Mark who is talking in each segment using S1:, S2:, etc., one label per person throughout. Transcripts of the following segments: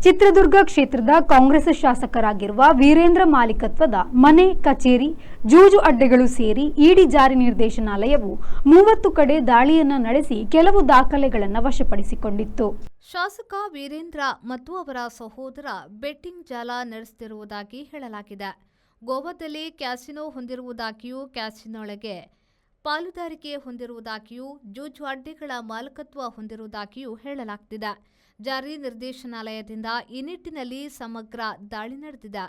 S1: ಚಿತ್ರದುರ್ಗ ಕ್ಷೇತ್ರದ ಕಾಂಗ್ರೆಸ್ ಶಾಸಕರಾಗಿರುವ ವೀರೇಂದ್ರ ಮಾಲೀಕತ್ವದ ಮನೆ, ಕಚೇರಿ, ಜೂಜು ಅಡ್ಡೆಗಳು ಸೇರಿ ಇಡಿ ಜಾರಿ ನಿರ್ದೇಶನಾಲಯವು 30 ಕಡೆ ದಾಳಿಯನ್ನ ನಡೆಸಿ ಕೆಲವು ದಾಖಲೆಗಳನ್ನು ವಶಪಡಿಸಿಕೊಂಡಿತ್ತು.
S2: ಶಾಸಕ ವೀರೇಂದ್ರ ಮತ್ತು ಅವರ ಸಹೋದರ ಬೆಟ್ಟಿಂಗ್ ಜಾಲ ನಡೆಸುತ್ತಿರುವುದಾಗಿ ಹೇಳಲಾಗಿದೆ. ಗೋವಾದಲ್ಲಿ ಕ್ಯಾಸಿನೋ ಹೊಂದಿರುವುದಾಗಿಯೂ, ಕ್ಯಾಸಿನೊಳಗೆ ಪಾಲುದಾರಿಕೆ ಹೊಂದಿರುವುದಾಗಿಯೂ, ಜೂಜು ಅಡ್ಡೆಗಳ ಮಾಲಕತ್ವ ಹೊಂದಿರುವುದಾಗಿಯೂ ಹೇಳಲಾಗುತ್ತಿದೆ. ಜಾರಿ ನಿರ್ದೇಶನಾಲಯದಿಂದ ಈ ನಿಟ್ಟಿನಲ್ಲಿ ಸಮಗ್ರ ದಾಳಿ ನಡೆದಿದೆ.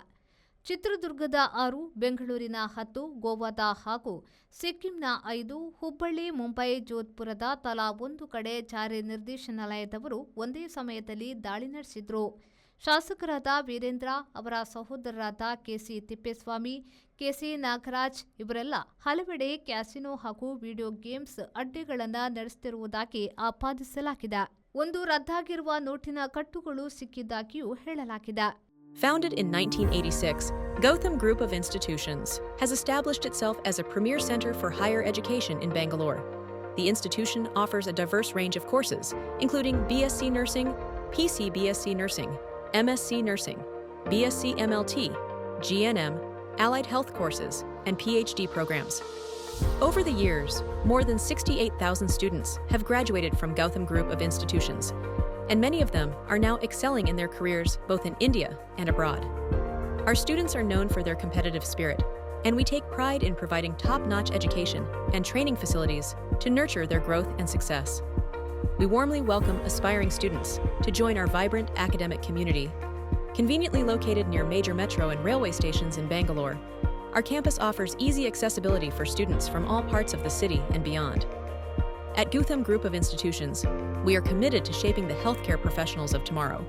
S2: ಚಿತ್ರದುರ್ಗದ 6, ಬೆಂಗಳೂರಿನ 10, ಗೋವಾದ ಹಾಗೂ ಸಿಕ್ಕಿಂನ 5, ಹುಬ್ಬಳ್ಳಿ, ಮುಂಬೈ, ಜೋಧ್ಪುರದ ತಲಾ 1 ಕಡೆ ಜಾರಿ ನಿರ್ದೇಶನಾಲಯದವರು ಒಂದೇ ಸಮಯದಲ್ಲಿ ದಾಳಿ ನಡೆಸಿದ್ರು. ಶಾಸಕರಾದ ವೀರೇಂದ್ರ, ಅವರ ಸಹೋದರರಾದ ಕೆಸಿ ತಿಪ್ಪೇಸ್ವಾಮಿ, ಕೆಸಿ ನಾಗರಾಜ್ ಇವರೆಲ್ಲ ಹಲವೆಡೆ ಕ್ಯಾಸಿನೋ ಹಾಗೂ ವಿಡಿಯೋ ಗೇಮ್ಸ್ ಅಡ್ಡೆಗಳನ್ನು ನಡೆಸುತ್ತಿರುವುದಾಗಿ ಆಪಾದಿಸಲಾಗಿದೆ. ಒಂದು ರದ್ದಾಗಿರುವ ನೋಟಿನ ಕಟ್ಟುಗಳು ಸಿಕ್ಕಿದ್ದಾಗಿಯೂ ಹೇಳಲಾಗಿದೆ.
S3: Founded in 1986, Gautam Group of Institutions has established itself as a premier center for higher education in Bangalore. The institution offers a diverse range of courses, including BSc Nursing, PC BSc Nursing, MSc Nursing, BSc MLT, GNM, allied health courses, and PhD programs. Over the years, more than 68,000 students have graduated from Gautam Group of Institutions, and many of them are now excelling in their careers both in India and abroad. Our students are known for their competitive spirit, and we take pride in providing top-notch education and training facilities to nurture their growth and success. We warmly welcome aspiring students to join our vibrant academic community. Conveniently located near major metro and railway stations in Bangalore, our campus offers easy accessibility for students from all parts of the city and beyond. At Gautam Group of Institutions, we are committed to shaping the healthcare professionals of tomorrow.